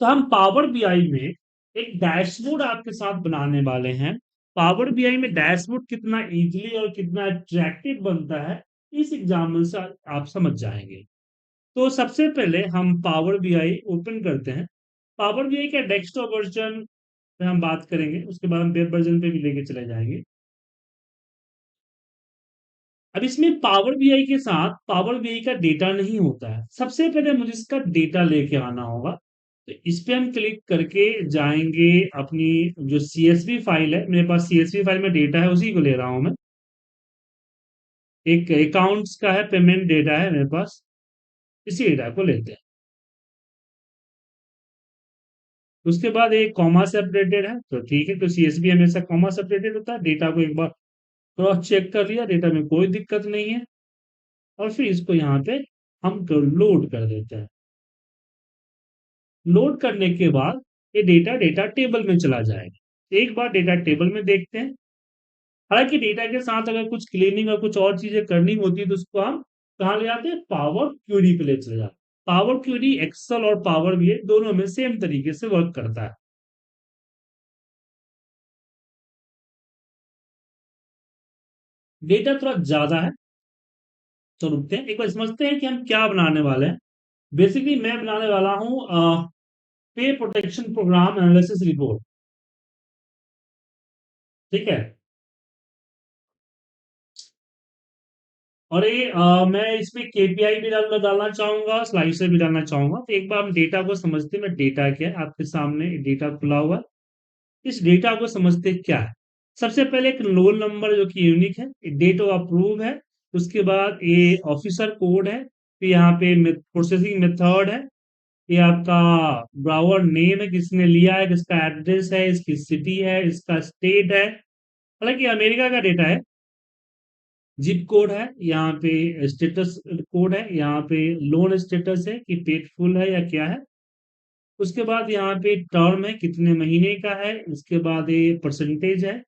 तो हम power BI में एक डैशबोर्ड आपके साथ बनाने वाले हैं। पावर बीआई में डैशबोर्ड कितना इजीली और कितना अट्रैक्टिव बनता है, इस एग्जाम्पल से आप समझ जाएंगे। तो सबसे पहले हम पावर बीआई ओपन करते हैं। पावर बीआई का डेस्कटॉप वर्जन पे हम बात करेंगे, उसके बाद हम वेब वर्जन पे भी लेके चले जाएंगे। अब इसमें पावर बीआई के साथ पावर बीआई का डेटा नहीं होता है। सबसे पहले मुझे इसका डेटा लेके आना होगा। तो इस पे हम क्लिक करके जाएंगे। अपनी जो सीएसवी फाइल है, मेरे पास सीएसवी फाइल में डेटा है, उसी को ले रहा हूं मैं। एक अकाउंट्स का है, पेमेंट डेटा है मेरे पास, इसी डेटा को लेते हैं। उसके बाद एक कॉमा सेपरेटेड है, तो ठीक है। तो सीएसवी हमेशा कॉमा सेपरेटेड होता है। डेटा को एक बार क्रॉस चेक कर लिया, डेटा में कोई दिक्कत नहीं है। और फिर इसको यहाँ पे हम लोड कर देते हैं। लोड करने के बाद ये डेटा डेटा टेबल में चला जाएगा। एक बार डेटा टेबल में देखते हैं। हालांकि डेटा के साथ अगर कुछ क्लीनिंग और कुछ और चीजें करनी होती है तो उसको हम कहाँ ले जाते हैं, पावर क्यूरी पे ले चले जाते हैं। पावर क्यूरी एक्सेल और पावर भी दोनों में सेम तरीके से वर्क करता है। डेटा थोड़ा ज्यादा है, तो रुकते हैं, एक बार समझते हैं कि हम क्या बनाने वाले हैं। बेसिकली मैं बनाने वाला हूँ पे प्रोटेक्शन प्रोग्राम एनालिसिस रिपोर्ट। ठीक है। और ये मैं इसमें केपीआई भी डालना चाहूंगा, स्लाइसर भी डालना चाहूंगा। तो एक बार हम डेटा को समझते हैं। मैं डेटा क्या है, आपके सामने डेटा खुला हुआ है। इस डेटा को समझते हैं क्या है। सबसे पहले एक रोल नंबर जो कि यूनिक है, डेट ऑफ अप्रूव है। उसके बाद ये ऑफिसर कोड है। फिर यहाँ पे प्रोसेसिंग मेथड है। ये आपका ब्राउअर नेम है, किसने लिया है, किसका एड्रेस है, इसकी सिटी है, इसका स्टेट है। हालांकि अमेरिका का डेटा है। जिप कोड है, यहाँ पे स्टेटस कोड है, यहाँ पे लोन स्टेटस है कि पेड फुल है या क्या है। उसके बाद यहाँ पे टर्म है, कितने महीने का है। उसके बाद ये परसेंटेज है।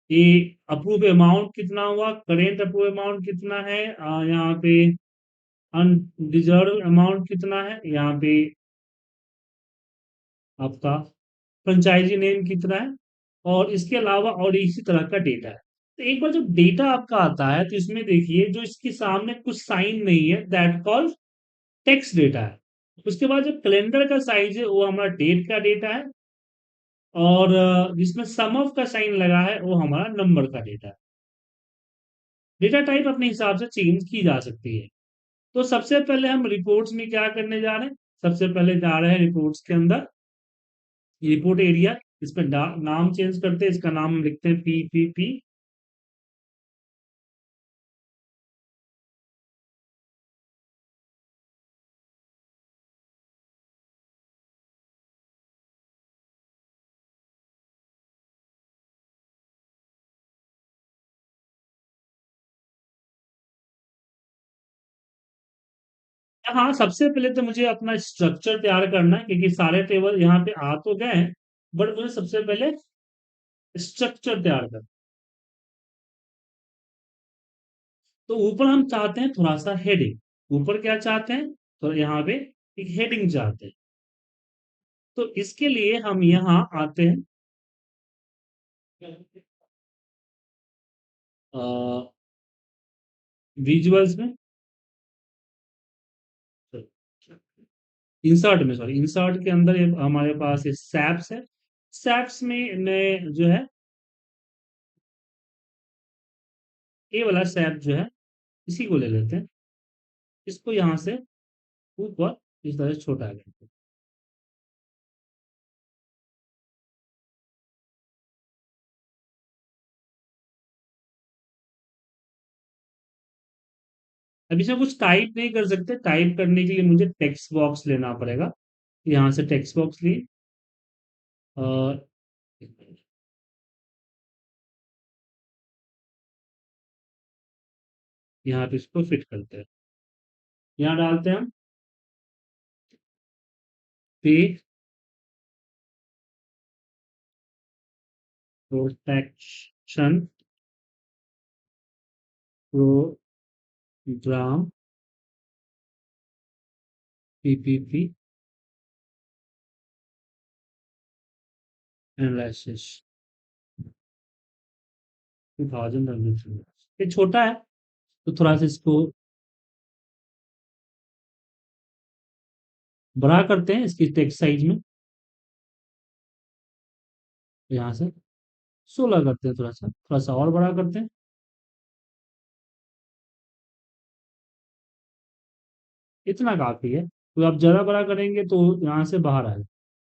ये अप्रूव अमाउंट कितना हुआ, करेंट अप्रूव अमाउंट कितना है, यहाँ पे अनडिजर्व अमाउंट कितना है, यहाँ पे आपका फ्रेंचाइजी नेम कितना है। और इसके अलावा और इसी तरह का डेटा है। तो एक बार जब डेटा आपका आता है तो इसमें देखिए जो इसके सामने कुछ साइन नहीं है, दैट कॉल टेक्स्ट डेटा है। उसके बाद जो कैलेंडर का साइज है वो हमारा डेट का डेटा है। और जिसमें सम ऑफ का साइन लगा है वो हमारा नंबर का डेटा है। डेटा टाइप अपने हिसाब से चेंज की जा सकती है। तो सबसे पहले हम रिपोर्ट्स में क्या करने जा रहे हैं। सबसे पहले जा रहे हैं रिपोर्ट्स के अंदर, रिपोर्ट एरिया। इसमें नाम चेंज करते हैं, इसका नाम हम लिखते हैं पीपीपी। हाँ, सबसे पहले तो मुझे अपना स्ट्रक्चर तैयार करना है, क्योंकि सारे टेबल यहाँ पे आ तो गए हैं, बट मुझे सबसे पहले स्ट्रक्चर तैयार करना। तो ऊपर हम चाहते हैं थोड़ा सा हेडिंग। ऊपर क्या चाहते हैं, तो यहाँ पे एक हेडिंग चाहते हैं। तो इसके लिए हम यहाँ आते हैं विजुअल्स में, इंसर्ट में, सॉरी, इंसर्ट के अंदर हमारे पास ये सैप्स है। सैप्स में मैं जो है ये वाला सैप जो है इसी को ले लेते हैं। इसको यहाँ से ऊपर इस तरह से छोटा करते हैं। अब इसमें कुछ टाइप नहीं कर सकते। टाइप करने के लिए मुझे टेक्स्ट बॉक्स लेना पड़ेगा। यहाँ से टेक्स्ट बॉक्स लिए और यहाँ पे इसको फिट करते हैं। यहाँ डालते हैं हम पे प्रोटेक्शन प्रोग्राम पीपीपी एनालिसिस 2000 ये छोटा है, तो थोड़ा सा इसको बड़ा करते हैं इसकी टेक्स्ट साइज में, यहाँ से 16 करते हैं, थोड़ा सा और बड़ा करते हैं। इतना काफी है, तो आप ज्यादा बड़ा करेंगे तो यहाँ से बाहर आ जाए।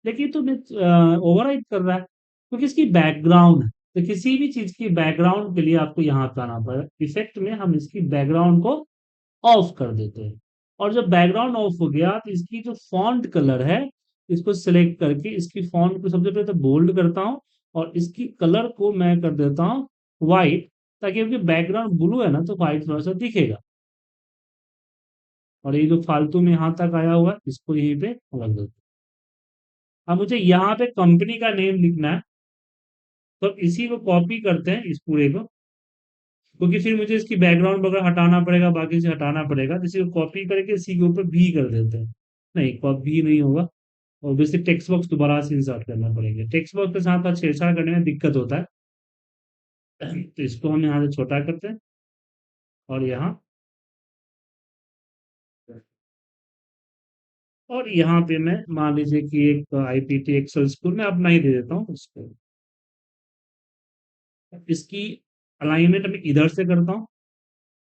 लेकिन तो ओवरराइट कर रहा है, क्योंकि इसकी बैकग्राउंड है। तो किसी भी चीज की बैकग्राउंड के लिए आपको यहाँ पे आना पड़ेगा, इफेक्ट में हम इसकी बैकग्राउंड को ऑफ कर देते हैं। और जब बैकग्राउंड ऑफ हो गया तो इसकी जो फॉन्ट कलर है, इसको सिलेक्ट करके इसकी फॉन्ट को सबसे पहले तो बोल्ड करता हूँ, और इसकी कलर को मैं कर देता हूँ व्हाइट, ताकि क्योंकि बैकग्राउंड ब्लू है ना, तो व्हाइट थोड़ा सा दिखेगा। और ये जो फालतू में यहाँ तक आया हुआ है, इसको यहीं पे रख देते हैं। अब मुझे यहाँ पे कंपनी का नेम लिखना है, तो अब इसी को कॉपी करते हैं इस पूरे को, क्योंकि फिर मुझे इसकी बैकग्राउंड वगैरह हटाना पड़ेगा, बाकी से हटाना पड़ेगा, तो इसी को कॉपी करके इसी के ऊपर भी कर देते हैं। नहीं, कॉपी नहीं होगा, और बेसिक टेक्स्ट बॉक्स दोबारा से इंसर्ट करना पड़ेगा। टेक्स्ट बॉक्स के साथ साथ छेड़छाड़ करने में दिक्कत होता है, तो इसको हम यहाँ से छोटा करते हैं, और यहाँ, और यहाँ पे मैं मान लीजिए कि एक आईपीटी एक्सेल स्कूल में अपना ही दे देता हूँ उसको। इसकी अलाइनमेंट मैं इधर से करता हूँ,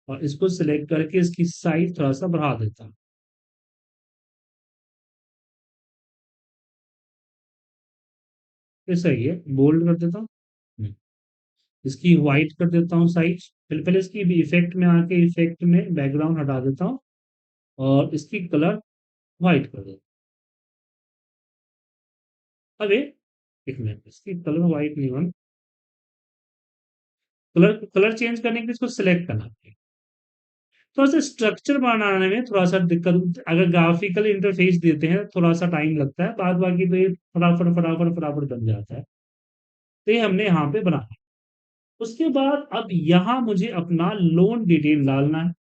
और इसको सिलेक्ट करके इसकी साइज थोड़ा सा बढ़ा देता हूँ। ये सही है, बोल्ड कर देता हूँ। हम्म। इसकी व्हाइट कर देता हूँ साइज, पहले पहले इसकी भी इफेक्ट में आके इफेक्ट में बैकग्राउंड हटा देता हूँ, और इसकी कलर व्हाइट कर देता हूँ। अब एक मिनट, इसकी कलर व्हाइट नहीं बन, कलर कलर चेंज करने के लिए इसको सिलेक्ट करना पड़ेगा। थोड़ा सा स्ट्रक्चर बनाने में थोड़ा सा दिक्कत, अगर ग्राफिकल इंटरफेस देते हैं थोड़ा सा टाइम लगता है, बाद बाकी तो ये फटाफट फटाफट फटाफट बन जाता है। तो ये हमने यहाँ पे बनाया। उसके बाद अब यहाँ मुझे अपना लोन डिटेल डालना है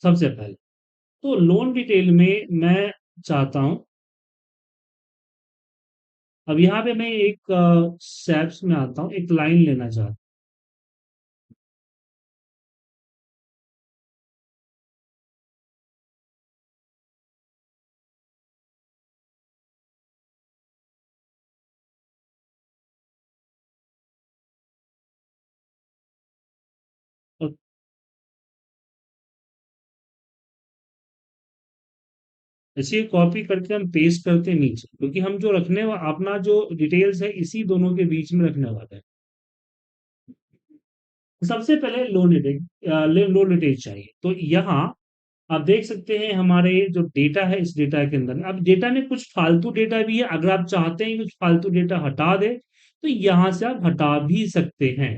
सबसे पहले। तो लोन डिटेल में मैं चाहता हूं, अब यहाँ पे मैं एक सेप्स में आता हूँ, एक लाइन लेना चाहता हूँ। तो इसे कॉपी करके हम पेस्ट करते हैं नीचे, क्योंकि हम जो अपना जो डिटेल्स है इसी दोनों के बीच में रखने वाला है। सबसे पहले लोन डिटेल चाहिए, तो यहाँ आप देख सकते हैं हमारे जो डेटा है, इस डेटा के अंदर अब डेटा में कुछ फालतू डेटा भी है। अगर आप चाहते हैं कुछ फालतू डेटा हटा दे, तो यहां से आप हटा भी सकते हैं।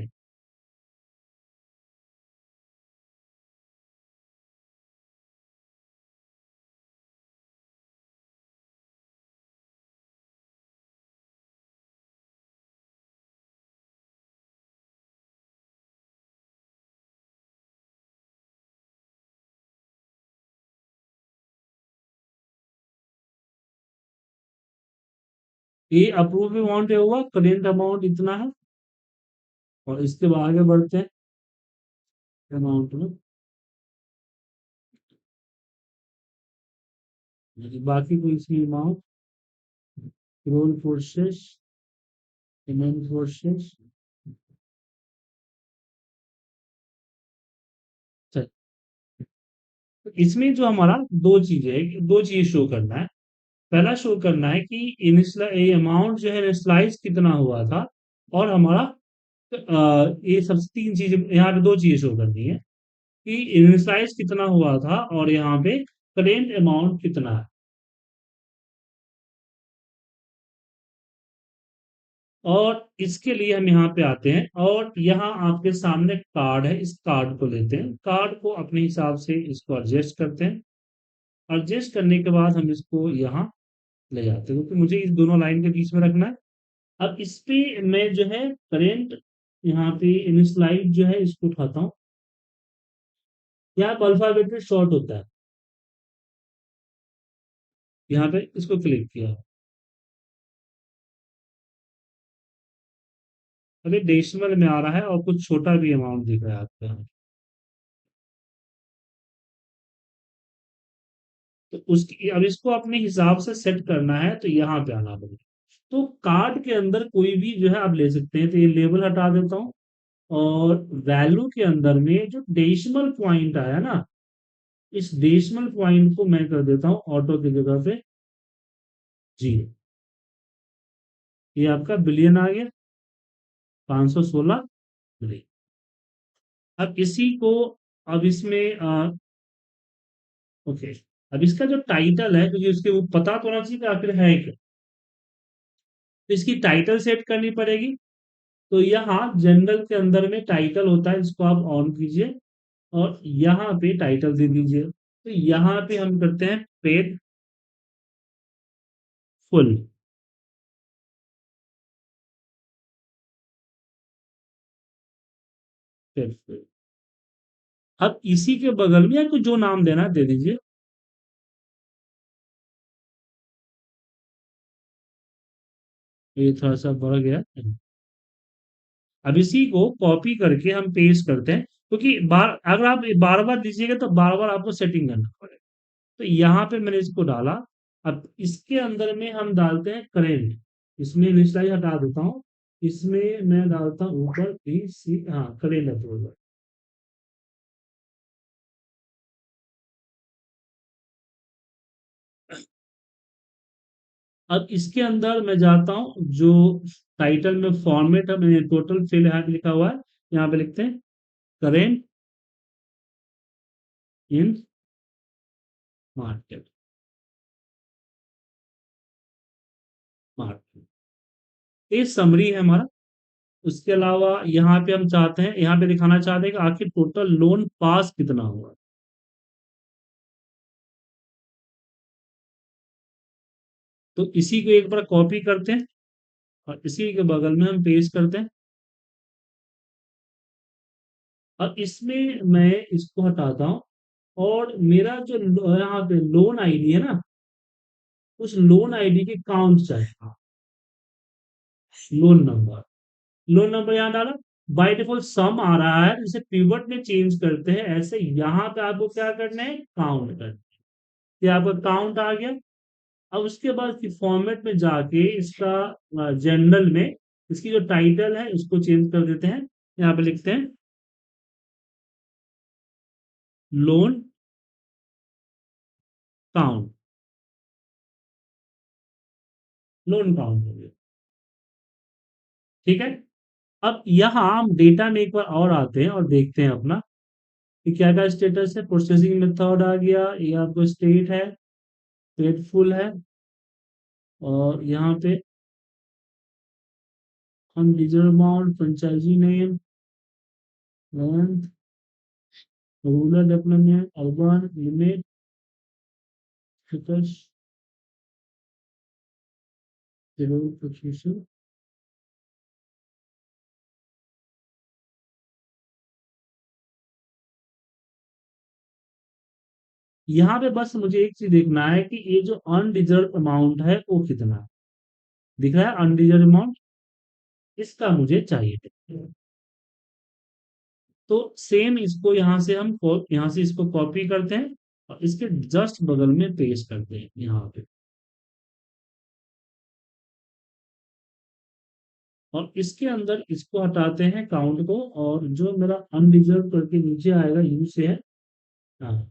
ये अप्रूव अमाउंट हुआ, करेंट अमाउंट इतना है, और इसके बाद आगे बढ़ते हैं अमाउंट में। बाकी कोई सी amount, roll forces, payment forces, तो इसमें जो हमारा दो चीजें शो करना है। पहला शो करना है कि इनिशियल अमाउंट जो है इनिशलाइज कितना हुआ था, और हमारा ये सब तीन चीजें यहाँ पे, दो चीजें शो करनी है कि इनिशियलाइज कितना हुआ था, और यहाँ पे करेंट अमाउंट कितना है। और इसके लिए हम यहाँ पे आते हैं, और यहाँ आपके सामने कार्ड है, इस कार्ड को लेते हैं, कार्ड को अपने हिसाब से इसको एडजस्ट करते हैं। एडजस्ट करने के बाद हम इसको यहाँ ले जाते हैं, क्योंकि मुझे इस दोनों लाइन के बीच में रखना है। अब इस पे मैं जो है करेंट, यहाँ पे इनिशियलाइज जो है इसको उठाता हूँ, यहाँ पर अल्फाबेट शॉर्ट होता है, यहाँ पे इसको क्लिक किया, अभी डेसिमल में आ रहा है और कुछ छोटा भी अमाउंट दिख रहा है आपका। तो उसकी अब इसको अपने हिसाब से सेट करना है तो यहाँ पे आना पड़ेगा। तो कार्ड के अंदर कोई भी जो है आप ले सकते हैं, तो ये लेबल हटा देता हूँ। और वैल्यू के अंदर में जो डेसिमल पॉइंट आया ना, इस डेसिमल पॉइंट को मैं कर देता हूँ ऑटो की जगह पे जी। ये आपका बिलियन आ गया, 516 बिलियन। अब इसी को, अब इसमें ओके, अब इसका जो टाइटल है, क्योंकि उसके वो पता तो होना चाहिए कि आखिर है क्या, तो इसकी टाइटल सेट करनी पड़ेगी। तो यहाँ जनरल के अंदर में टाइटल होता है, इसको आप ऑन कीजिए और यहाँ पे टाइटल दे दीजिए। तो यहाँ पे हम करते हैं पेड फुल। Paid full. अब इसी के बगल में आपको जो नाम देना है दे दीजिए। ये थोड़ा सा बढ़ गया। अब इसी को कॉपी करके हम पेस्ट करते हैं, क्योंकि अगर आप बार बार दीजिएगा तो बार बार आपको सेटिंग करना पड़ेगा। तो यहाँ पे मैंने इसको डाला। अब इसके अंदर में हम डालते हैं करेंट। इसमें इनिशियलाइज हटा देता हूँ। इसमें मैं डालता हूँ ऊपर बी सी, हाँ करेंट अप्रूवल। अब इसके अंदर मैं जाता हूँ जो टाइटल में फॉर्मेट है, मैंने टोटल फिल यहाँ पे लिखा हुआ है, यहाँ पे लिखते हैं करेंट इन मार्केट। मार्केट ये समरी है हमारा। उसके अलावा यहाँ पे हम चाहते हैं, यहाँ पे दिखाना चाहते हैं कि आखिर टोटल लोन पास कितना हुआ। तो इसी को एक बार कॉपी करते हैं और इसी के बगल में हम पेस्ट करते हैं। अब इसमें मैं इसको हटाता हूँ और मेरा जो यहाँ पे लोन आईडी है ना, उस लोन आईडी के काउंट चाहेगा। लोन नंबर, लोन नंबर यहाँ डाला। बाय डिफॉल्ट सम आ रहा है, इसे पिवट में चेंज करते हैं ऐसे। यहाँ पे आपको क्या करना है, काउंट करना है। ये आपका काउंट आ गया। अब उसके बाद फॉर्मेट में जाके इसका जनरल में इसकी जो टाइटल है उसको चेंज कर देते हैं। यहाँ पे लिखते हैं लोन काउंट। लोन काउंट हो गया। ठीक है। अब यहाँ हम डेटा में एक बार और आते हैं और देखते हैं अपना कि क्या क्या स्टेटस है। प्रोसेसिंग मेथड आ गया, ये आपको स्टेट है, फेथफुल है। और यहाँ पे हम digital amount, franchisee name, length, rural development, urban limit, ficus, zero procession. यहाँ पे बस मुझे एक चीज देखना है कि ये जो अनरिजर्व अमाउंट है वो कितना है। दिख रहा है अनरिजर्व अमाउंट, इसका मुझे चाहिए। तो सेम इसको यहाँ से हम यहाँ से इसको कॉपी करते हैं और इसके जस्ट बगल में पेस्ट करते हैं यहाँ पे। और इसके अंदर इसको हटाते हैं काउंट को, और जो मेरा अनरिजर्व करके नीचे आएगा यू से है, हाँ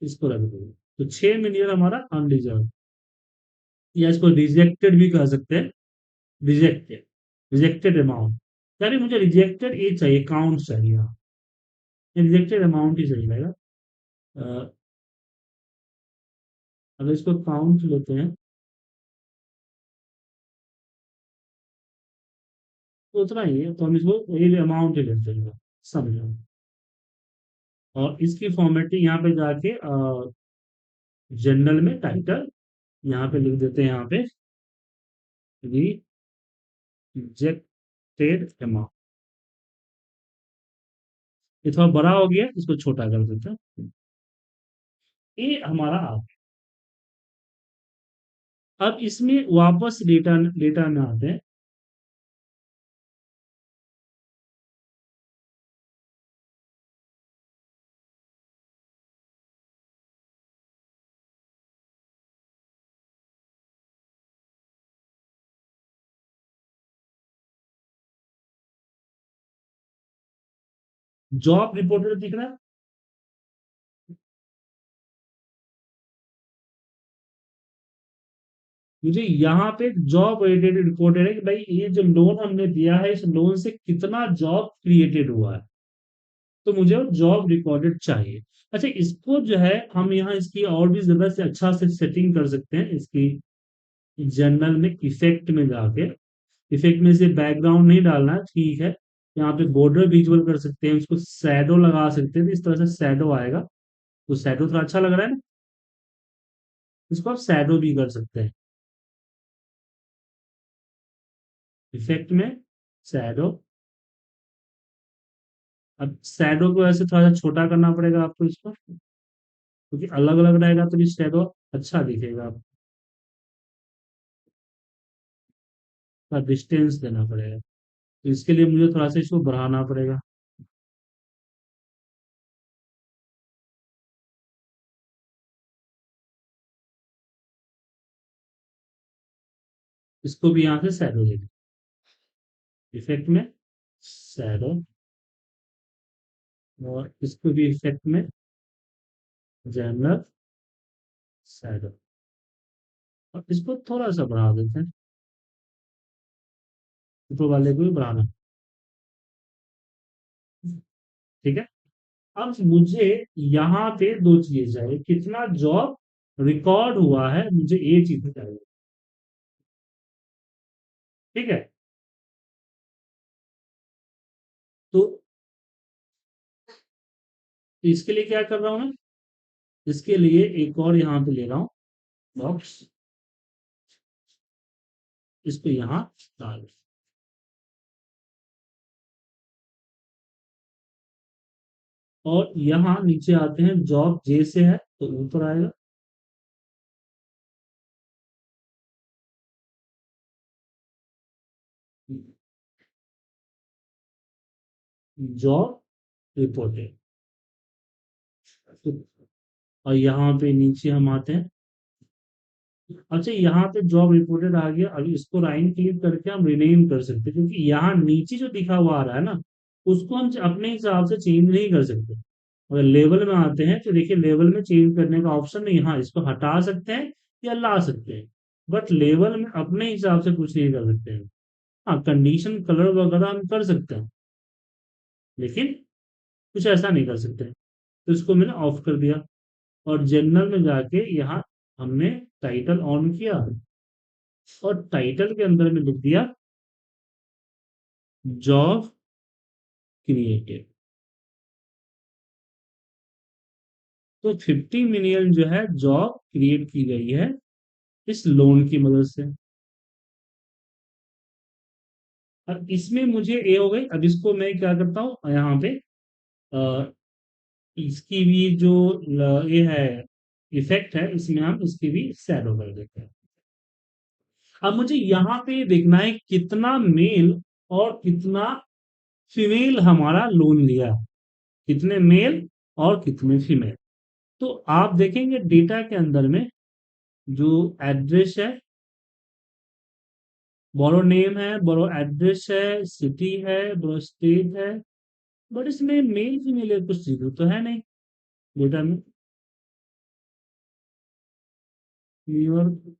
इसको रख दो। तो 6 मिलियन हमारा अनरिजर्व, या इसको रिजेक्टेड भी कह सकते हैं। Rejected, rejected amount. यानी मुझे रिजेक्टेड ये चाहिए, काउंट चाहिए। हाँ, रिजेक्टेड अमाउंट ही सही रहेगा। अ, अगर इसको काउंट लेते हैं तो उतना ही है, तो हम इसको ये अमाउंट ही लेते हैं, समझो। और इसकी फॉर्मेटिंग यहाँ पे जाके जनरल में टाइटल यहाँ पे लिख देते हैं, यहाँ पे रिजेक्टेड अमाउंट। ये थोड़ा बड़ा हो गया, इसको छोटा कर देते हैं। ये हमारा आ गया। अब इसमें वापस डेटा डेटा में आते हैं। जॉब रिपोर्टेड दिख रहा है? मुझे यहाँ पे जॉब रिलेटेड रिपोर्टेड है कि भाई ये जो लोन हमने दिया है, इस लोन से कितना जॉब क्रिएटेड हुआ है। तो मुझे वो जॉब रिकॉर्डेड चाहिए। अच्छा, इसको जो है हम यहाँ इसकी और भी ज्यादा से अच्छा से सेटिंग कर सकते हैं इसकी। जनरल में इफेक्ट में जाके, इफेक्ट में से बैकग्राउंड नहीं डालना है, ठीक है। यहाँ पे बॉर्डर विजुअल कर सकते हैं, उसको शैडो लगा सकते हैं, तो इस तरह से शैडो आएगा। तो शैडो थोड़ा अच्छा लग रहा है ना? इसको आप शैडो भी कर सकते हैं। इफेक्ट में शैडो। अब शैडो को ऐसे थोड़ा सा छोटा करना पड़ेगा आपको इसको, क्योंकि अलग अलग रहेगा तो भी शैडो अच्छा दिखेगा। आपका डिस्टेंस देना पड़ेगा, तो इसके लिए मुझे थोड़ा सा इसको बढ़ाना पड़ेगा। इसको भी यहाँ से शैडो दे, इफेक्ट में शैडो, और इसको भी इफेक्ट में जनरल शैडो, और इसको थोड़ा सा बढ़ा देते हैं, ऊपर वाले को भी बढ़ाना। ठीक है। अब मुझे यहाँ पे दो चीजें चाहिए, कितना जॉब रिकॉर्ड हुआ है, मुझे ये चीज चाहिए। ठीक है। तो इसके लिए क्या कर रहा हूँ मैं, इसके लिए एक और यहाँ पे ले रहा हूँ बॉक्स, इसको यहाँ डाल। और यहाँ नीचे आते हैं, जॉब जे से है तो ऊपर आएगा, जॉब रिपोर्टेड। और यहाँ पे नीचे हम आते हैं। अच्छा, यहाँ पे जॉब रिपोर्टेड आ गया, अभी इसको राइट क्लिक करके हम रिनेम कर सकते हैं, क्योंकि यहाँ नीचे जो लिखा हुआ आ रहा है ना, उसको हम अपने हिसाब से चेंज नहीं कर सकते। अगर लेवल में आते हैं तो देखिए, लेवल में चेंज करने का ऑप्शन नहीं, हाँ इसको हटा सकते हैं या ला सकते हैं, बट लेवल में अपने हिसाब से कुछ नहीं कर सकते हैं। हाँ, कंडीशन कलर वगैरह हम कर सकते हैं, लेकिन कुछ ऐसा नहीं कर सकते। तो इसको मैंने ऑफ कर दिया, और जनरल में जाके यहाँ हमने टाइटल ऑन किया, और टाइटल के अंदर में लिख दिया जॉब क्रिएटेड। तो 50 मिलियन जो है जॉब क्रिएट की गई है इस लोन की मदद से। अब इसमें मुझे ए हो गई, अब इसको मैं क्या करता हूँ यहाँ पे, अ, इसकी भी जो ये है इफेक्ट है, इसमें हम इसकी भी शैडो कर देते हैं। अब मुझे यहाँ पे देखना है कितना मेल और कितना फीमेल हमारा लोन लिया है, कितने मेल और कितने फीमेल। तो आप देखेंगे डेटा के अंदर में जो एड्रेस है, बोरो नेम है, बोरो एड्रेस है, सिटी है, बोरो स्टेट है, बट इसमें मेल फीमेल कुछ चीज तो है नहीं डेटा में। न्यूयॉर्क,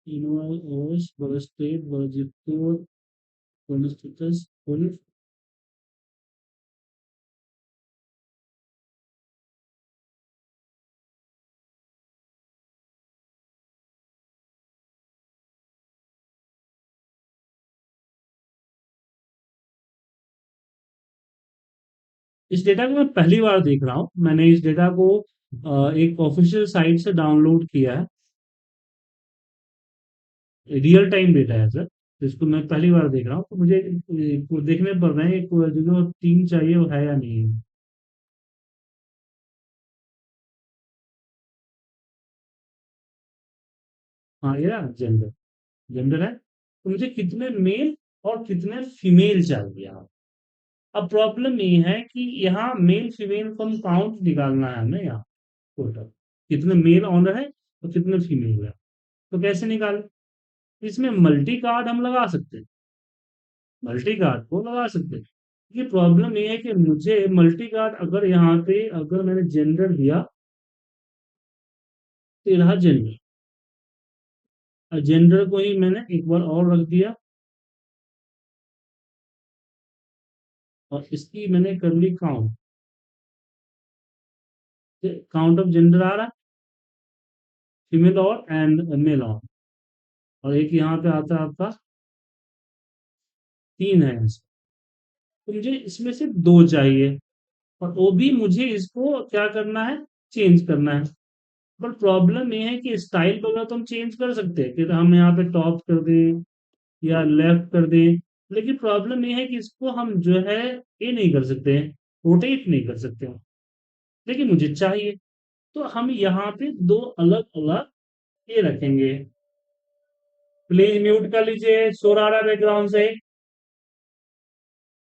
यूनिवर्स, बोरो स्टेट, बोरो जिप कोड, बोरो स्टेटस, बोरो। इस डेटा को मैं पहली बार देख रहा हूँ, मैंने इस डेटा को एक ऑफिशियल साइट से डाउनलोड किया है, रियल टाइम डेटा है सर। तो इसको मैं पहली बार देख रहा हूँ, तो मुझे देखने पड़ रहे हैं जो तीन चाहिए वो है या नहीं है। हाँ, ये ना जेंडर, जेंडर है, तो मुझे कितने मेल और कितने फीमेल चाहिए यहाँ। अब प्रॉब्लम ये है कि यहाँ मेल फीमेल को हम काउंट निकालना है हमें, यहाँ टोटल कितने मेल ऑनर है और कितने फीमेल है। तो कैसे निकालें? इसमें मल्टी कार्ड हम लगा सकते हैं, मल्टी कार्ड को लगा सकते हैं। ये प्रॉब्लम ये है कि मुझे मल्टी कार्ड अगर यहाँ पे अगर मैंने जेंडर दिया तो ये रहा जेंडर, और जेंडर को ही मैंने एक बार और रख दिया और इसकी मैंने कर ली काउंट। काउंट ऑफ जेंडर आ रहा है, फीमेल और एंड मेल और एक यहाँ पे आता है आपका 3 है इसमें। तो मुझे इसमें से 2 चाहिए और वो भी मुझे इसको क्या करना है, चेंज करना है। पर प्रॉब्लम ये है कि स्टाइल वगैरह तो हम चेंज कर सकते हैं कि हम यहाँ पे टॉप कर दें या लेफ्ट कर दें, लेकिन प्रॉब्लम ये है कि इसको हम जो है ये नहीं कर सकते हैं, रोटेट नहीं कर सकते हैं, लेकिन मुझे चाहिए। तो हम यहाँ पे 2 अलग अलग ये रखेंगे। प्लीज म्यूट कर लीजिए, शोर आ रहा है बैकग्राउंड से।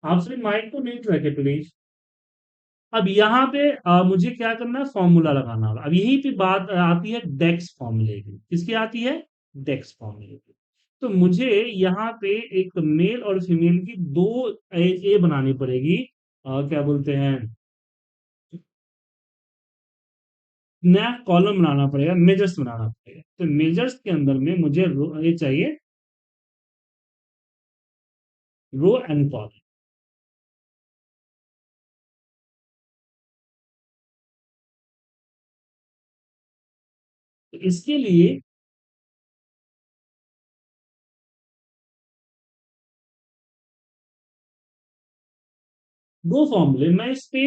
आप सिर्फ माइक को म्यूट रखे प्लीज। अब यहाँ पे मुझे क्या करना है, फॉर्मूला लगाना होगा। अब यही पे बात आती है डेक्स फॉर्मूले की। किसकी आती है, डेक्स फॉर्मूले की। तो मुझे यहाँ पे एक मेल और फीमेल की 2 ए बनानी पड़ेगी, क्या बोलते हैं, नया कॉलम बनाना पड़ेगा, मेजर्स बनाना पड़ेगा। तो मेजर्स के अंदर में मुझे ये चाहिए, रो एंड कॉलम। तो इसके लिए 2 फॉर्मूले मैं इस पे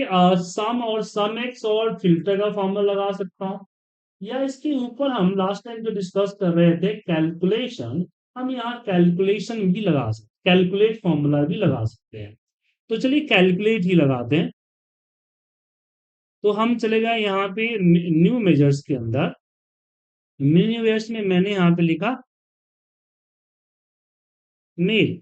सम और सम एक्स और फिल्टर का फॉर्मूला लगा सकता हूँ, या इसके ऊपर हम लास्ट टाइम जो डिस्कस कर रहे थे कैलकुलेशन, हम यहाँ कैलकुलेशन भी लगा सकते, कैलकुलेट फॉर्मूला भी लगा सकते हैं। तो चलिए कैलकुलेट ही लगाते हैं। तो हम चले गए यहाँ पे न्यू मेजर्स के अंदर। न्यू मेजर्स में मैंने यहाँ पे लिखा मेल,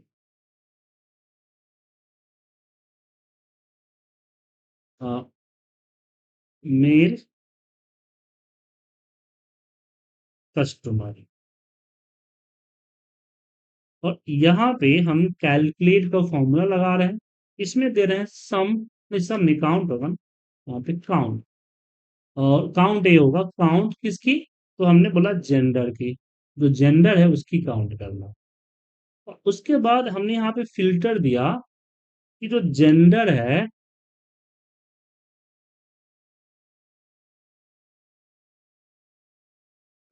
मेल कस्टमर, और यहाँ पे हम कैलकुलेट का फॉर्मूला लगा रहे हैं। इसमें दे रहे हैं सम, सम में काउंट होगा ना, यहाँ पे काउंट, और काउंट ये होगा, काउंट किसकी, तो हमने बोला जेंडर की, जो जेंडर है उसकी काउंट करना। और उसके बाद हमने यहाँ पे फिल्टर दिया कि जो जेंडर है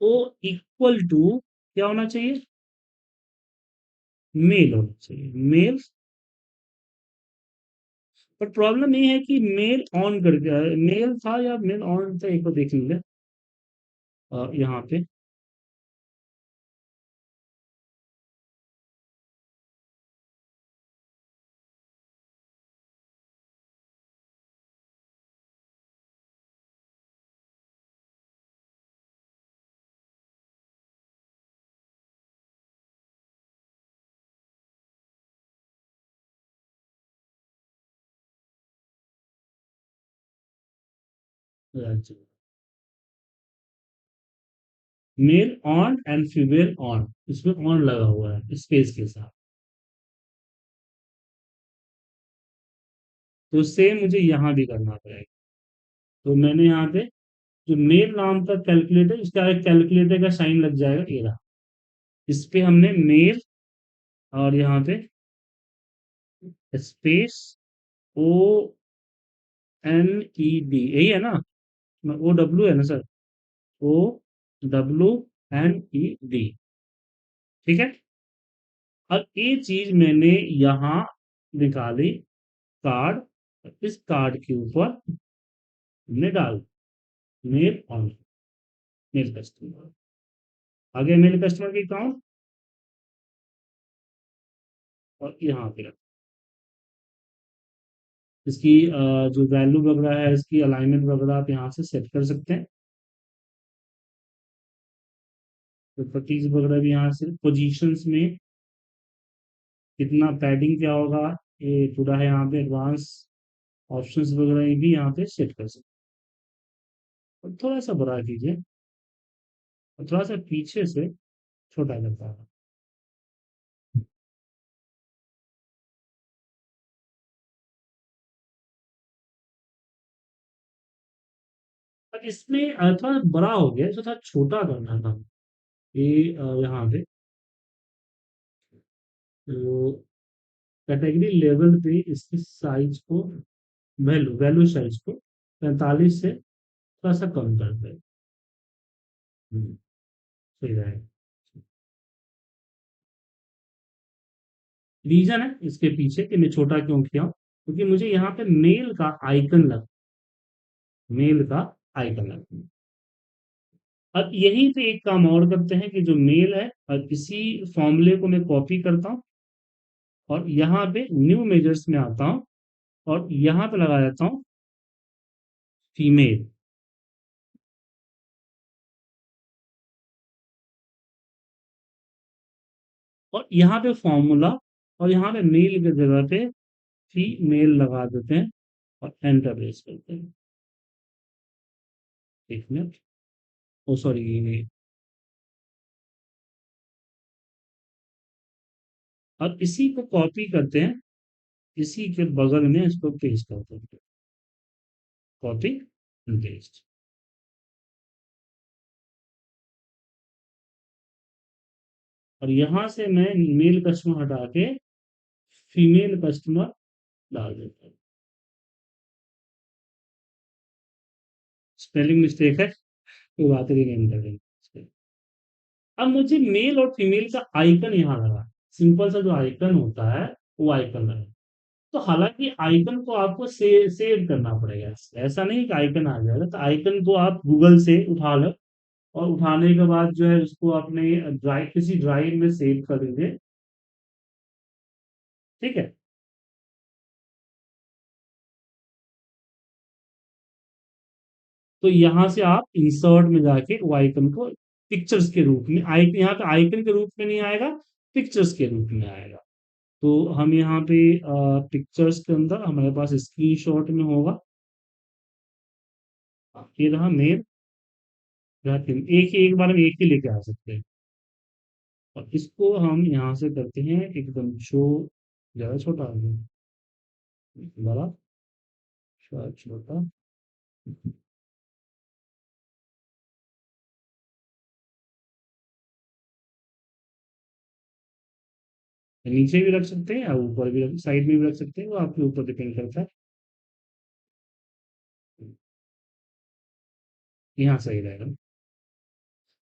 वो इक्वल टू क्या होना चाहिए, मेल होना चाहिए, मेल। पर प्रॉब्लम ये है कि मेल ऑन कर दिया, मेल था या मेल ऑन था, एक बार देख लेंगे यहाँ पे। अच्छा, male on and female on, इसमें ऑन लगा हुआ है स्पेस के साथ। तो सेम मुझे यहाँ भी करना पड़ेगा। तो मैंने यहाँ पे जो मेल नाम का कैलकुलेटर, इसका एक कैलकुलेटर का साइन लग जाएगा, ये रहा। इस पे हमने मेल और यहाँ पे space O N E D, यही है ना, ओ डब्ल्यू है ना sir, O W N E D, ठीक है। अब ये चीज मैंने यहाँ निकाली, कार्ड, इस कार्ड के ऊपर हमने डाल मेल ऑन, मेल कस्टमर, आगे मेल कस्टमर की अकाउंट, और यहाँ पे रख, इसकी जो वैल्यू वगैरह है, इसकी अलाइनमेंट वगैरह आप यहाँ से सेट कर सकते हैं। तो प्रैक्टिस वगैरह भी यहाँ से पोजीशंस में कितना पैडिंग क्या होगा, ये पूरा है यहाँ पे एडवांस ऑप्शंस वगैरह, ये भी यहाँ पे सेट कर सकते हैं। और थोड़ा सा बड़ा कीजिए और थोड़ा सा पीछे से छोटा करता है। इसमें थोड़ा बड़ा हो गया, इसको थोड़ा छोटा करना था। ये यहाँ पे तो कैटेगरी लेवल पे इसकी साइज को, वैल्यू वैल्यू साइज को 45 से थोड़ा सा कम कर दे। सही रहेगा। रीजन है इसके पीछे कि मैं छोटा क्यों किया हूं, क्योंकि मुझे यहाँ पे मेल का आइकन लगा। अब यहीं पे एक काम और करते हैं कि जो मेल है, और इसी फॉर्मूले को मैं कॉपी करता हूँ और यहाँ पे न्यू मेजर्स में आता हूँ और यहाँ पे लगा देता हूँ फीमेल। और यहाँ पे फॉर्मूला और यहाँ पे मेल की जगह पे फीमेल लगा देते हैं और एंटर प्रेस करते हैं। एक मिनट, ओ सॉरी, ये अब इसी को कॉपी करते हैं, इसी के बगल में इसको पेस्ट करते हैं। Copy and paste. और यहां से मैं मेल कस्टमर हटा के फीमेल कस्टमर डाल देता हूँ। स्पेलिंग मिस्टेक है, कोई बात नहीं, नहीं करेंगे। अब मुझे मेल और फीमेल का आइकन यहाँ लगा, सिंपल सा जो आइकन होता है वो आइकन लगा। तो हालांकि आइकन को आपको सेव करना पड़ेगा, ऐसा नहीं कि आइकन आ जाएगा। तो आइकन को आप गूगल से उठा लो और उठाने के बाद जो है उसको अपने ड्राइव, किसी ड्राइव में सेव कर दीजिए। ठीक है। तो यहाँ से आप इंसर्ट में जाके वो आइकन को पिक्चर्स के रूप में, आइकन यहाँ पे आइकन के रूप में नहीं आएगा, पिक्चर्स के रूप में आएगा। तो हम यहाँ पे पिक्चर्स के अंदर हमारे पास स्क्रीनशॉट में होगा, ये रहा मेल, एक ही एक बार में एक ही लेके आ सकते हैं। और इसको हम यहाँ से करते हैं एकदम ज्यादा छोटा हो गया, बड़ा, छोटा। नीचे भी रख सकते हैं या ऊपर भी साइड में भी रख सकते हैं, वो आपके ऊपर डिपेंड करता है। यहाँ सही रहेगा।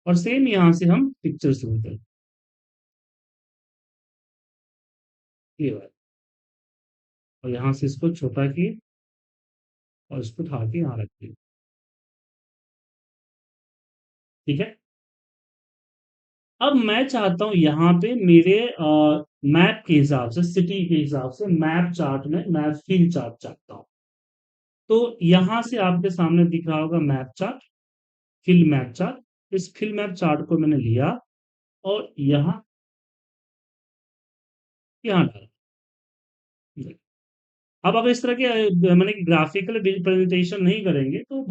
और सेम यहाँ से हम पिक्चर शुरू करें, ये बात। और यहाँ से इसको छोटा किए और इसको उठा के यहाँ रख दिए। ठीक है। अब मैं चाहता हूँ यहाँ पे मेरे मैप के हिसाब से, सिटी के हिसाब से मैप चार्ट में मैप फील चार्ट चाहता हूँ। तो यहाँ से आपके सामने दिख रहा होगा map chart, fill map chart. इस फिल मैप चार्ट को मैंने लिया और यहाँ डाला। अब अगर इस तरह के मैंने ग्राफिकल प्रेजेंटेशन नहीं करेंगे तो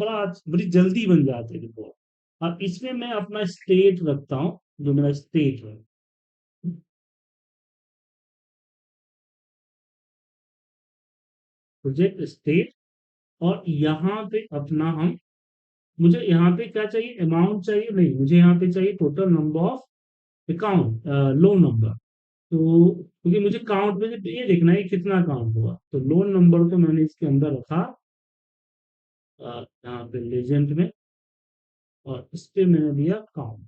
बड़ी जल्दी बन जाते हैं रिपोर्ट। और इसमें मैं अपना स्टेट रखता हूँ, जो मेरा स्टेट है, प्रोजेक्ट स्टेट। और यहाँ पे अपना हम, मुझे यहाँ पे क्या चाहिए, अमाउंट चाहिए नहीं, मुझे यहाँ पे चाहिए total number of account, loan number. तो क्योंकि मुझे काउंट में ये देखना है कितना काउंट हुआ, तो लोन नंबर को मैंने इसके अंदर रखा यहाँ पे लेजेंड में, और इस पे मैंने दिया काउंट।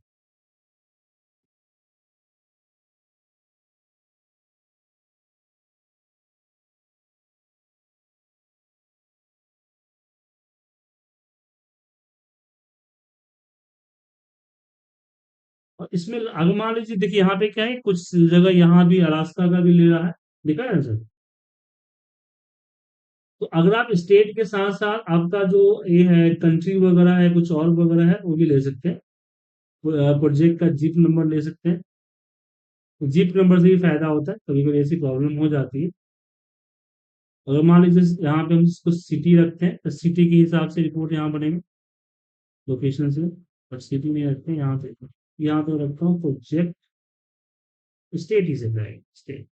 और इसमें अगर मान लीजिए, देखिए यहाँ पे क्या है, कुछ जगह यहाँ भी अलास्का का भी ले रहा है, दिखा है ना सर। तो अगर आप स्टेट के साथ साथ आपका जो ये है कंट्री वगैरह है, कुछ और वगैरह है, वो भी ले सकते हैं। प्रोजेक्ट का जिप नंबर ले सकते हैं। तो जिप नंबर से भी फायदा होता है, कभी कभी ऐसी प्रॉब्लम हो जाती है। अगर मान लीजिए यहाँ पे हम इसको सिटी रखते हैं, तो सिटी के हिसाब से रिपोर्ट यहाँ बनेगा, लोकेशन से। बट सिटी नहीं रखते हैं यहाँ पे, यहाँ पे रखता हूँ प्रोजेक्ट स्टेट ही से रहेगा, स्टेट।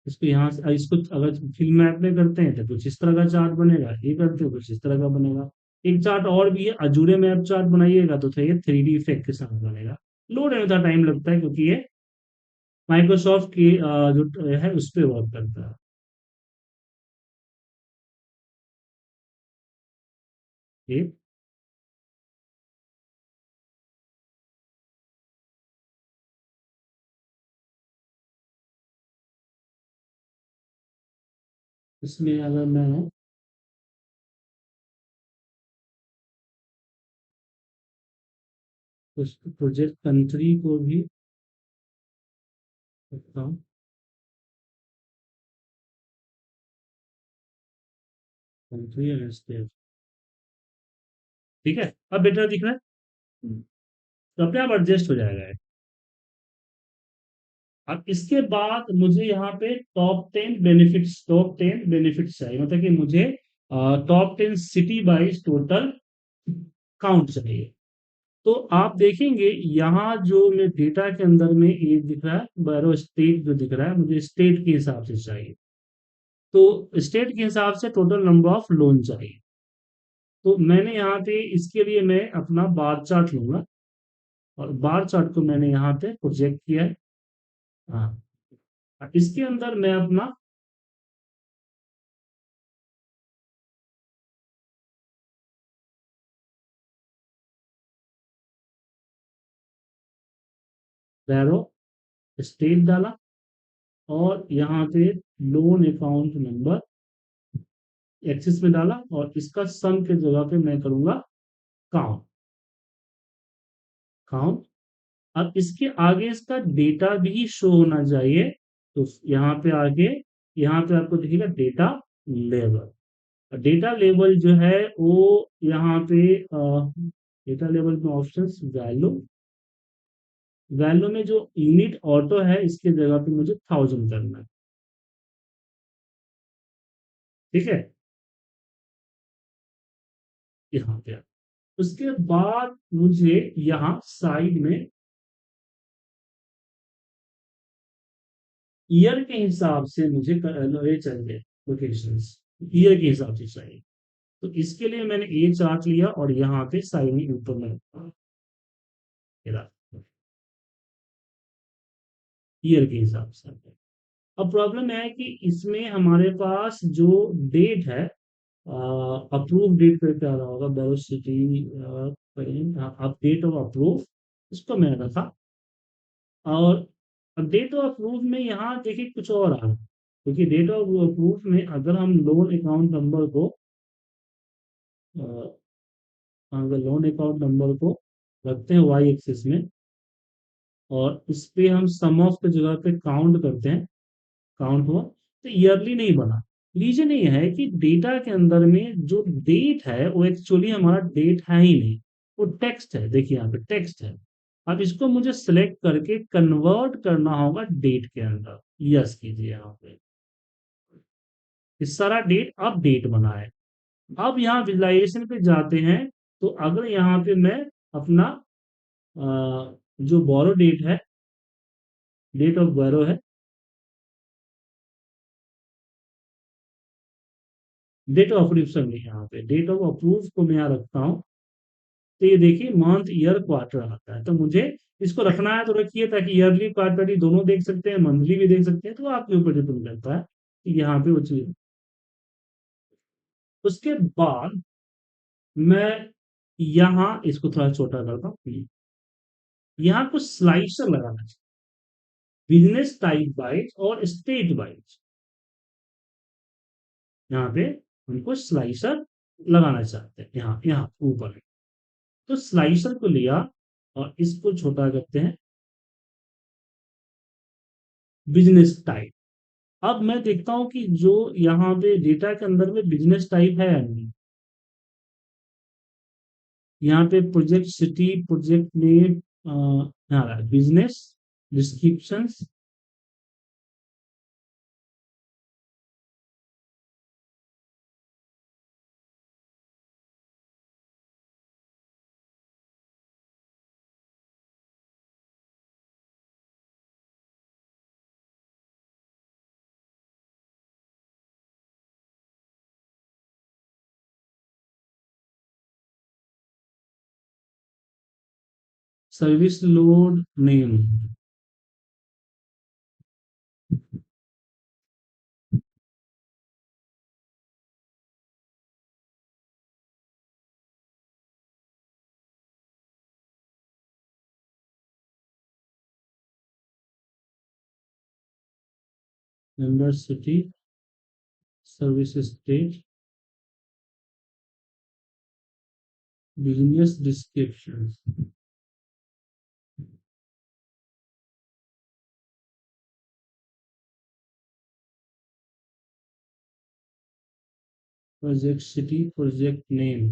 इसको यहाँ से इसको अगर फिल मैप में करते हैं तो कुछ इस तरह का चार्ट बनेगा, ये करते हो कुछ इस तरह का बनेगा। एक चार्ट और भी है, अजूरे मैप चार्ट बनाइएगा तो ये 3D इफेक्ट के साथ बनेगा। लोड में थोड़ा टाइम लगता है क्योंकि ये माइक्रोसॉफ्ट की जो है उस पर वर्क करता है। ये इसमें अगर मैं उस प्रोजेक्ट कंट्री को भी रखता हूँ, कंट्री एंड स्टेट, ठीक है। अब बेटर दिख रहा है। तो अपने आप एडजस्ट हो जाएगा ये। अब इसके बाद मुझे यहाँ पे टॉप 10 बेनिफिट्स चाहिए, मतलब कि मुझे top 10 city wise total count चाहिए। तो आप देखेंगे यहाँ जो मैं डेटा के अंदर में ये दिख रहा है बैरो स्टेट जो दिख रहा है, मुझे स्टेट के हिसाब से चाहिए। तो स्टेट के हिसाब से टोटल नंबर ऑफ लोन चाहिए। तो मैंने यहाँ पे इसके लिए मैं अपना बार चार्ट लूंगा, और बार चार्ट को मैंने यहाँ पे प्रोजेक्ट किया है। हाँ, इसके अंदर मैं अपना बैरो स्टेट डाला, और यहाँ पे लोन अकाउंट नंबर एक्सिस में डाला, और इसका सम के जगह पे मैं करूंगा काउंट। काउंट। अब इसके आगे इसका डेटा भी शो होना चाहिए। तो यहाँ पे आगे, यहाँ पे आपको दिखेगा डेटा लेवल। डेटा लेवल जो है वो यहाँ पे डेटा लेवल में ऑप्शंस वैल्यू, वैल्यू में जो यूनिट ऑटो है इसके जगह पे मुझे 1000 करना है, ठीक है। यहाँ पे उसके बाद मुझे यहाँ साइड में ईयर के हिसाब से मुझे ये चाहिए, लोकेशंस ईयर के हिसाब से चाहिए। तो इसके लिए मैंने ए चार्ट लिया और यहाँ पे साइड में ऊपर में ईयर के हिसाब से। अब प्रॉब्लम है कि इसमें हमारे पास जो डेट है, अप्रूव डेट पे क्या रहा होगा, वेलोसिटी अपडेट ऑफ अप्रूव, इसको मैंने रखा। और अब डेट ऑफ अप्रूव में यहाँ देखिए कुछ और आ रहा है, क्योंकि डेट ऑफ अप्रूव में अगर हम लोन अकाउंट नंबर को अ, अगर लोन अकाउंट नंबर को रखते हैं वाई एक्सिस में, और इस पे हम सम ऑफ की जगह पे काउंट करते हैं, काउंट हुआ, तो ईयरली नहीं बना। रीजन ये है कि डेटा के अंदर में जो डेट है वो एक्चुअली हमारा डेट है ही नहीं, वो टेक्स्ट है। देखिए यहाँ पे टेक्स्ट है। अब इसको मुझे सिलेक्ट करके कन्वर्ट करना होगा डेट के अंदर। यस कीजिए यहाँ पे, इस सारा डेट अब डेट बना है। अब यहाँ विजुलाइजेशन पे जाते हैं, तो अगर यहाँ पे मैं अपना जो बोरो डेट है, डेट ऑफ बोरो है, डेट ऑफ अप्रूव नहीं, यहाँ पे डेट ऑफ अप्रूव को मैं यहाँ रखता हूँ। तो ये देखिए मंथ ईयर क्वार्टर आता है, तो मुझे इसको रखना है तो रखिए, ताकि ईयरली क्वार्टरली दोनों देख सकते हैं, मंथली भी देख सकते हैं, तो आपके ऊपर डिपेंड करता है कि यहाँ पे वो चीज। उसके बाद मैं यहाँ इसको थोड़ा छोटा करता हूँ, यहाँ कुछ स्लाइसर लगाना चाहिए, बिजनेस टाइप वाइज और स्टेट वाइज। यहाँ पे उनको स्लाइसर लगाना चाहते हैं, यहाँ यहाँ ऊपर। तो स्लाइसर को लिया और इसको छोटा करते हैं, बिजनेस टाइप। अब मैं देखता हूं कि जो यहाँ पे डेटा के अंदर में बिजनेस टाइप है या नहीं। यहाँ पे प्रोजेक्ट सिटी, प्रोजेक्ट नेम, यहाँ business descriptions, service load name, member city, service state, business description, project city, project name,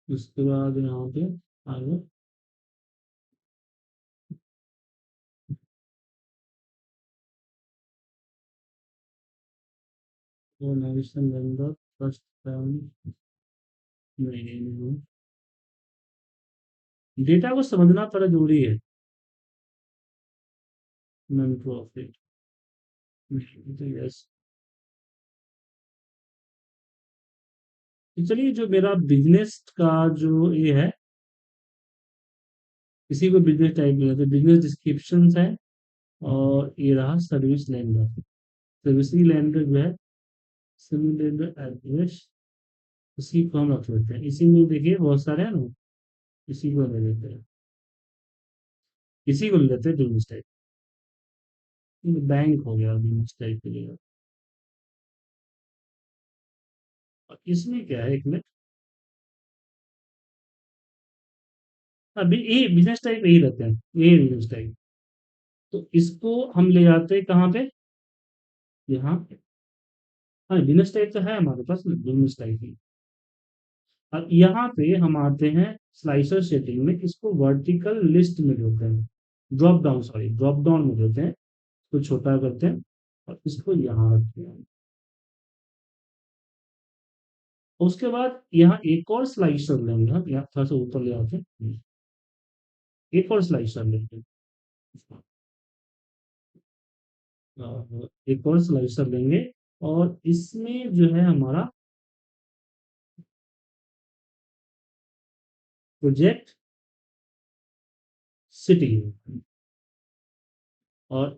उसके बाद यहाँ पे आगे ऑर्गेनाइजेशन मेंबर, फर्स्ट फैमिली, नहीं, डेटा को समझना थोड़ा जरूरी है। Non profit, yes. चलिए, जो मेरा बिजनेस का जो ये है, इसी को बिजनेस टाइप में लेते हैं, बिजनेस डिस्क्रिप्शन है। और ये रहा सर्विस लेंडर, सर्विसिंग लेंडर जो है, सर्विस लेंडर एड्रेस, इसी को हम रख लेते हैं। इसी में देखिए बहुत सारे हैं ना, इसी को ले लेते हैं, इसी को ले लेते हैं बिजनेस टाइप। बैंक हो गया बिजनेस टाइप के लिए। और इसमें क्या है, एक मिनट, अभी ये बिजनेस टाइप यही रहते हैं, ये बिजनेस टाइप। तो इसको हम ले जाते हैं कहाँ पे, यहाँ पे। हाँ, बिजनेस टाइप तो है हमारे पास, बिजनेस टाइप ही। अब यहाँ पे हम आते हैं स्लाइसर सेटिंग में, इसको वर्टिकल लिस्ट में देते हैं, drop down, sorry drop down में देते हैं, इसको छोटा करते हैं और इसको यहाँ रखते हैं। उसके बाद यहाँ एक और स्लाइसर लेंगे, हम यहाँ थोड़ा सा ऊपर ले आते हैं, एक और स्लाइसर लेते हैं, एक और स्लाइसर लेंगे। और इसमें जो है हमारा प्रोजेक्ट सिटी, और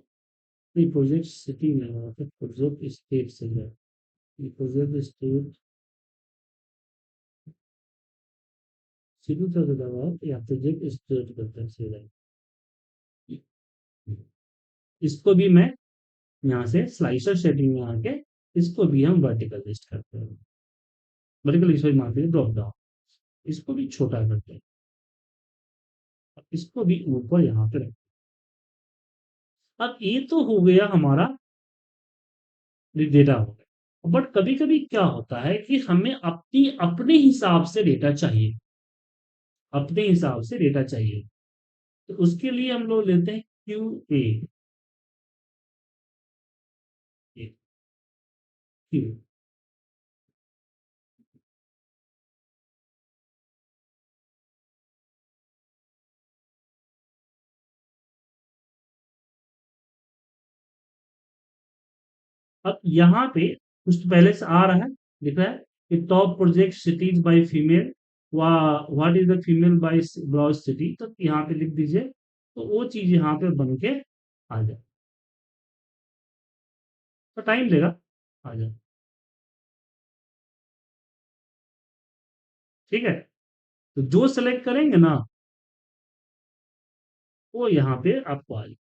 प्रोजेक्ट सिटी में प्रोजेक्ट स्टेट से है, प्रोजेक्ट स्टेट सिटी का दबाव या प्रोजेक्ट स्टेट करते हैं सीधा। इसको भी मैं यहाँ से स्लाइसर सेटिंग में आके इसको भी हम वर्टिकल लिस्ट करते हैं, वर्टिकल लिस्ट मारते हैं ड्रॉप डाउन, इसको भी छोटा करते हैं, इसको भी ऊपर यहाँ पे रखते हैं। अब ये तो हो गया हमारा डेटा हो गया, बट कभी कभी क्या होता है कि हमें अपनी अपने हिसाब से डेटा चाहिए, अपने हिसाब से डेटा चाहिए। तो उसके लिए हम लोग लेते हैं क्यू ए, क्यू। अब यहाँ पे कुछ तो पहले से आ रहा है, लिख रहा है कि top project cities by female, what is the female by broad city, तो यहाँ पे लिख दीजिए, तो वो चीज यहाँ पे बन के आ जाए, तो टाइम लेगा, आ जाए, ठीक है। तो जो सेलेक्ट करेंगे ना, वो यहाँ पे आपको आ जाए,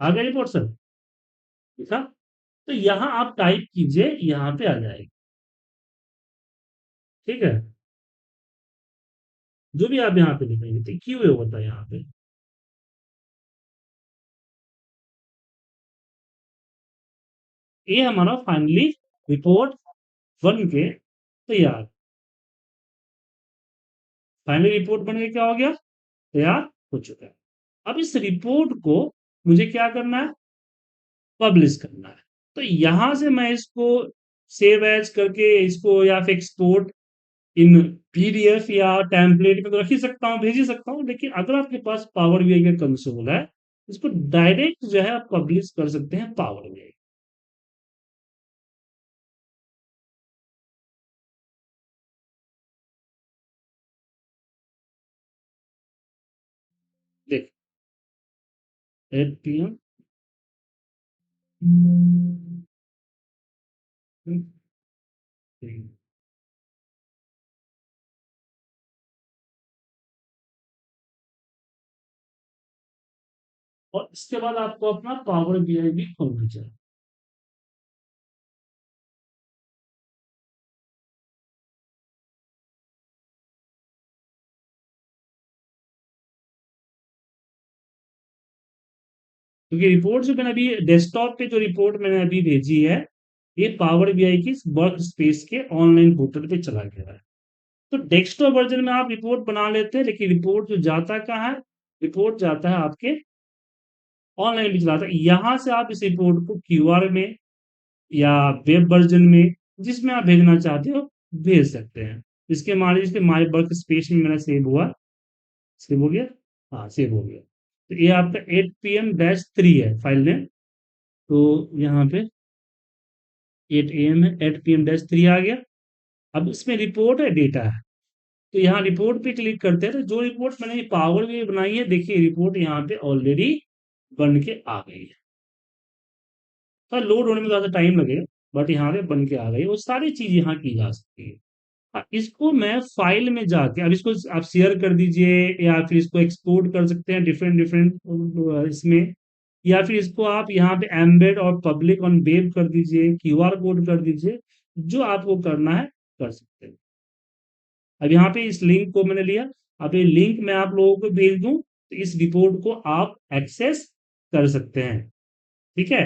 आ गया रिपोर्ट सर, ठीक है। तो यहाँ आप टाइप कीजिए, यहाँ पे आ जाएगी, ठीक है। जो भी आप यहाँ पे लिखेंगे तो क्यू होता है यहाँ पे। ये हमारा फाइनली रिपोर्ट बन के तैयार, फाइनली रिपोर्ट बन के क्या हो गया, तैयार हो चुका है। अब इस रिपोर्ट को मुझे क्या करना है, पब्लिश करना है। तो यहां से मैं इसको सेव एज करके इसको या फिर एक्सपोर्ट इन पीडीएफ या टेम्पलेट में तो रख ही सकता हूँ, भेज ही सकता हूँ, लेकिन अगर आपके पास पावर बीआई का कंसोल है, इसको डायरेक्ट जो है आप पब्लिश कर सकते हैं पावर बीआई। 8 PM। और इसके बाद आपको अपना पावर बीआई भी खोलना चाहिए। क्योंकि रिपोर्ट जो मैंने अभी डेस्कटॉप पे जो रिपोर्ट मैंने अभी भेजी है, ये पावर बीआई की वर्क स्पेस के ऑनलाइन पोर्टल पे चला गया है। तो डेस्कटॉप वर्जन में आप रिपोर्ट बना लेते हैं, लेकिन रिपोर्ट जो जाता कहाँ है, रिपोर्ट जाता है आपके ऑनलाइन भी चलाता है। यहाँ से आप इस रिपोर्ट को क्यूआर में या वेब वर्जन में, जिसमें आप भेजना चाहते हो, भेज सकते हैं। इसके मान लीजिए माई वर्क स्पेस में मेरा सेव हुआ, सेव हो गया, हाँ सेव हो गया। तो ये आपका 8 PM-3 है फाइल नेम। तो यहाँ पे 8 AM है, 8 PM-3 आ गया। अब इसमें रिपोर्ट है, डेटा है। तो यहाँ रिपोर्ट पे क्लिक करते हैं, तो जो रिपोर्ट मैंने पावर में बनाई है, देखिए रिपोर्ट यहाँ पे ऑलरेडी बन के आ गई है। तो लोड होने में थोड़ा सा टाइम लगेगा, बट यहाँ पे बन के आ गई। वो सारी चीज यहाँ की जा सकती है। इसको मैं फाइल में जाके, अब इसको आप शेयर कर दीजिए, या फिर इसको एक्सपोर्ट कर सकते हैं डिफरेंट डिफरेंट इसमें, या फिर इसको आप यहाँ पे एम्बेड और पब्लिक ऑन वेब कर दीजिए, क्यूआर कोड कर दीजिए, जो आपको करना है कर सकते हैं। अब यहाँ पे इस लिंक को मैंने लिया, अब ये लिंक मैं आप लोगों को भेज दूं, तो इस रिपोर्ट को आप एक्सेस कर सकते हैं। ठीक है,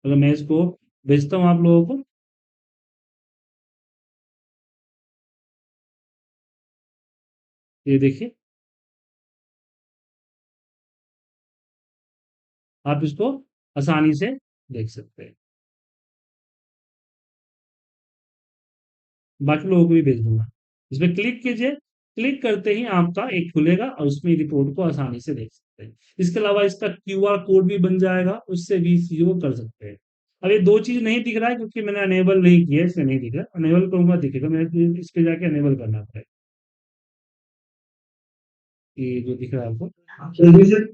अगर मैं इसको भेजता हूँ आप लोगों को, ये देखिए, आप इसको आसानी से देख सकते हैं। बाकी लोगों को भी भेज दूंगा। इस पर क्लिक कीजिए, क्लिक करते ही आपका एक खुलेगा और उसमें रिपोर्ट को आसानी से देख सकते हैं। इसके अलावा इसका क्यूआर कोड भी बन जाएगा, उससे भी इस चीजों को कर सकते हैं। अब ये दो चीज नहीं दिख रहा है क्योंकि मैंने अनेबल नहीं किया है, इसलिए नहीं दिख रहा। अनेबल करूंगा दिखेगा, मैं इस पे जाके अनेबल करना पड़ेगा। ये जो दिख रहा है आपको, जल्दी से।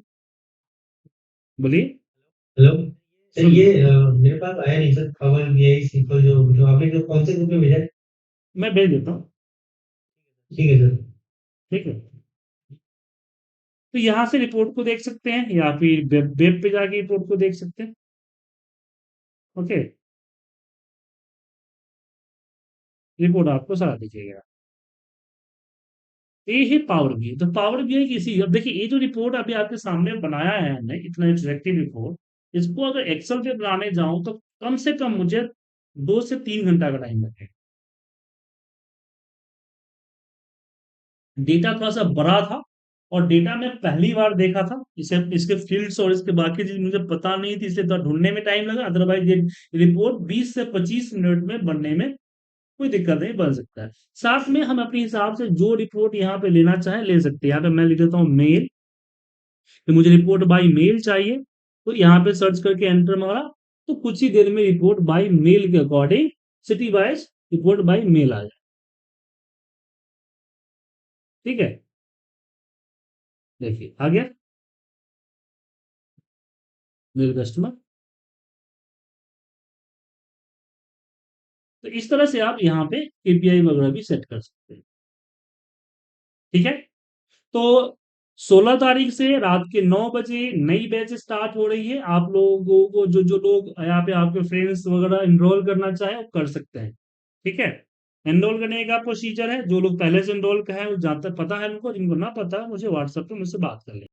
बोलिए। हेलो सर, सुन, ये मेरे पास आया नहीं सर, पावर बीआई सिंपल जो जो आपने जो कौन से ग्रुप में भेजा है? मैं भेज देता हूँ। ठीक है सर। ठीक है, तो यहाँ से रिपोर्ट को देख सकते हैं, या फिर वेब पे जाके रिपोर्ट को देख सकते हैं। ओके, रिपोर्ट आपको सारा दिखेगा। ये है पावर बीआई। तो पावर बीआई की इसी, अब देखिए ये जो रिपोर्ट अभी आपके सामने बनाया है हमने, इतना इंटरेक्टिव रिपोर्ट, इसको अगर एक्सेल पे बनाने जाऊं तो कम से कम मुझे 2 से 3 घंटा का टाइम लगेगा। डेटा थोड़ा सा बड़ा था, और डेटा मैं पहली बार देखा था, इसे इसके फील्ड्स और इसके बाकी चीज मुझे पता नहीं थी, इसलिए थोड़ा ढूंढने में टाइम लगा। अदरवाइज ये रिपोर्ट 20 से 25 मिनट में बनने में कोई दिक्कत नहीं, बन सकता है। साथ में हम अपने हिसाब से जो रिपोर्ट यहाँ पे लेना चाहे ले सकते हैं। यहाँ पे मैं लिख देता हूँ मेल, कि मुझे रिपोर्ट बाय मेल चाहिए, तो यहाँ पे सर्च करके एंटर मारा, तो कुछ ही देर में रिपोर्ट बाय मेल के according city wise report by mail आ जाए। ठीक है, देखिए आ गया मेल कस्टमर। तो इस तरह से आप यहाँ पे केपीआई वगैरह भी सेट कर सकते हैं। ठीक है, तो 16 तारीख से रात के 9 बजे नई बैच स्टार्ट हो रही है। आप लोगों को जो जो लोग यहाँ पे आपके फ्रेंड्स वगैरह इनरोल करना चाहे वो कर सकते हैं। ठीक है, एनरोल करने का प्रोसीजर है, जो लोग पहले से एनरोल का है वो जानता पता है उनको, जिनको ना पता मुझे व्हाट्सएप पे मुझसे बात कर लें।